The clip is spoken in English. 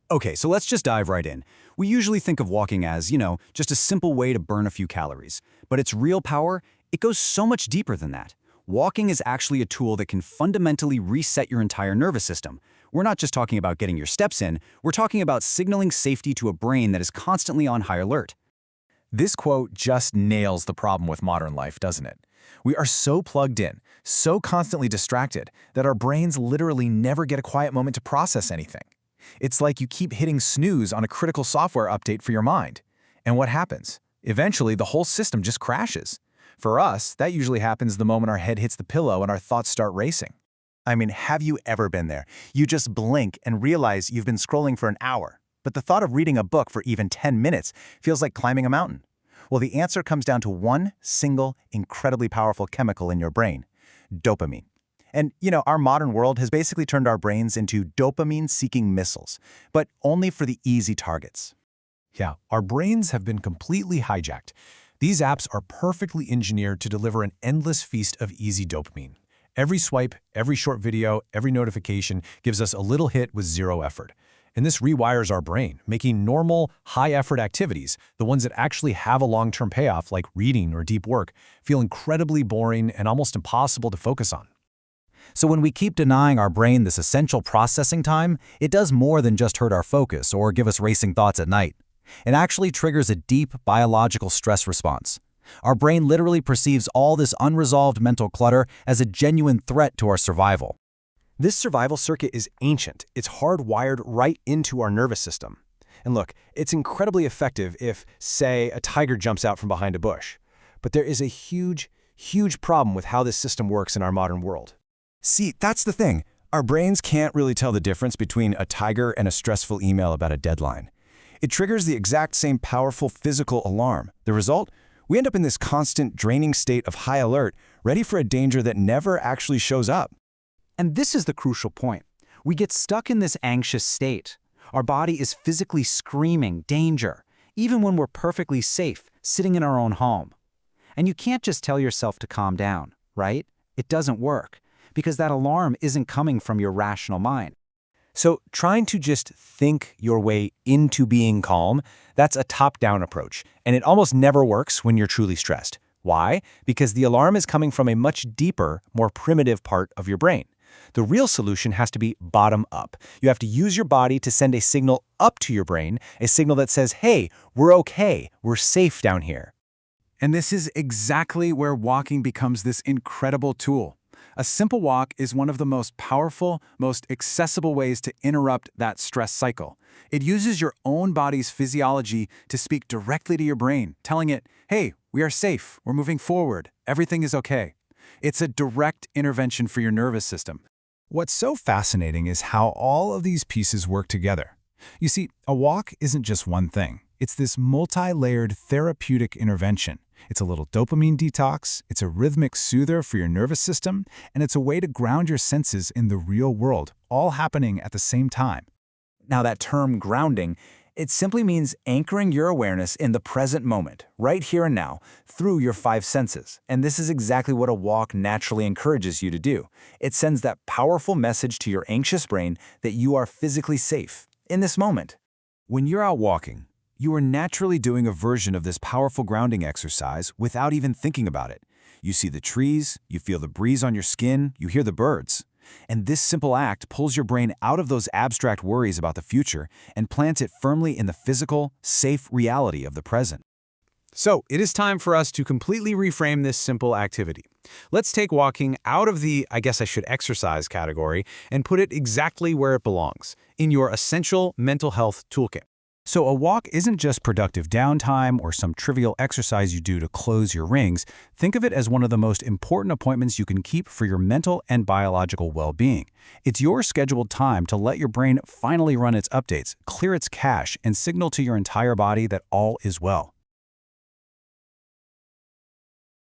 Okay, so let's just dive right in. We usually think of walking as, just a simple way to burn a few calories. But its real power, it goes so much deeper than that. Walking is actually a tool that can fundamentally reset your entire nervous system. We're not just talking about getting your steps in, we're talking about signaling safety to a brain that is constantly on high alert. This quote just nails the problem with modern life, doesn't it? We are so plugged in, so constantly distracted, that our brains literally never get a quiet moment to process anything. It's like you keep hitting snooze on a critical software update for your mind. And what happens? Eventually, the whole system just crashes. For us, that usually happens the moment our head hits the pillow and our thoughts start racing. I mean, have you ever been there? You just blink and realize you've been scrolling for an hour, but the thought of reading a book for even 10 minutes feels like climbing a mountain. Well, the answer comes down to one single, incredibly powerful chemical in your brain: dopamine. And, our modern world has basically turned our brains into dopamine-seeking missiles, but only for the easy targets. Yeah, our brains have been completely hijacked. These apps are perfectly engineered to deliver an endless feast of easy dopamine. Every swipe, every short video, every notification gives us a little hit with zero effort. And this rewires our brain, making normal, high-effort activities, the ones that actually have a long-term payoff like reading or deep work, feel incredibly boring and almost impossible to focus on. So when we keep denying our brain this essential processing time, it does more than just hurt our focus or give us racing thoughts at night. It actually triggers a deep biological stress response. Our brain literally perceives all this unresolved mental clutter as a genuine threat to our survival. This survival circuit is ancient. It's hardwired right into our nervous system. And look, it's incredibly effective if, say, a tiger jumps out from behind a bush. But there is a huge, huge problem with how this system works in our modern world. See, that's the thing. Our brains can't really tell the difference between a tiger and a stressful email about a deadline. It triggers the exact same powerful physical alarm. The result? We end up in this constant, draining state of high alert, ready for a danger that never actually shows up. And this is the crucial point. We get stuck in this anxious state. Our body is physically screaming danger, even when we're perfectly safe, sitting in our own home. And you can't just tell yourself to calm down, right? It doesn't work, because that alarm isn't coming from your rational mind. So trying to just think your way into being calm, that's a top-down approach, and it almost never works when you're truly stressed. Why? Because the alarm is coming from a much deeper, more primitive part of your brain. The real solution has to be bottom-up. You have to use your body to send a signal up to your brain, a signal that says, hey, we're okay, we're safe down here. And this is exactly where walking becomes this incredible tool. A simple walk is one of the most powerful, most accessible ways to interrupt that stress cycle. It uses your own body's physiology to speak directly to your brain, telling it, hey, we are safe, we're moving forward, everything is okay. It's a direct intervention for your nervous system. What's so fascinating is how all of these pieces work together. You see, a walk isn't just one thing. It's this multi-layered therapeutic intervention. It's a little dopamine detox, it's a rhythmic soother for your nervous system, and it's a way to ground your senses in the real world, all happening at the same time. Now that term grounding, it simply means anchoring your awareness in the present moment, right here and now, through your five senses. And this is exactly what a walk naturally encourages you to do. It sends that powerful message to your anxious brain that you are physically safe in this moment. When you're out walking, you are naturally doing a version of this powerful grounding exercise without even thinking about it. You see the trees, you feel the breeze on your skin, you hear the birds. And this simple act pulls your brain out of those abstract worries about the future and plants it firmly in the physical, safe reality of the present. So, it is time for us to completely reframe this simple activity. Let's take walking out of the I guess I should exercise category and put it exactly where it belongs, in your essential mental health toolkit. So a walk isn't just productive downtime or some trivial exercise you do to close your rings. Think of it as one of the most important appointments you can keep for your mental and biological well-being. It's your scheduled time to let your brain finally run its updates, clear its cache, and signal to your entire body that all is well.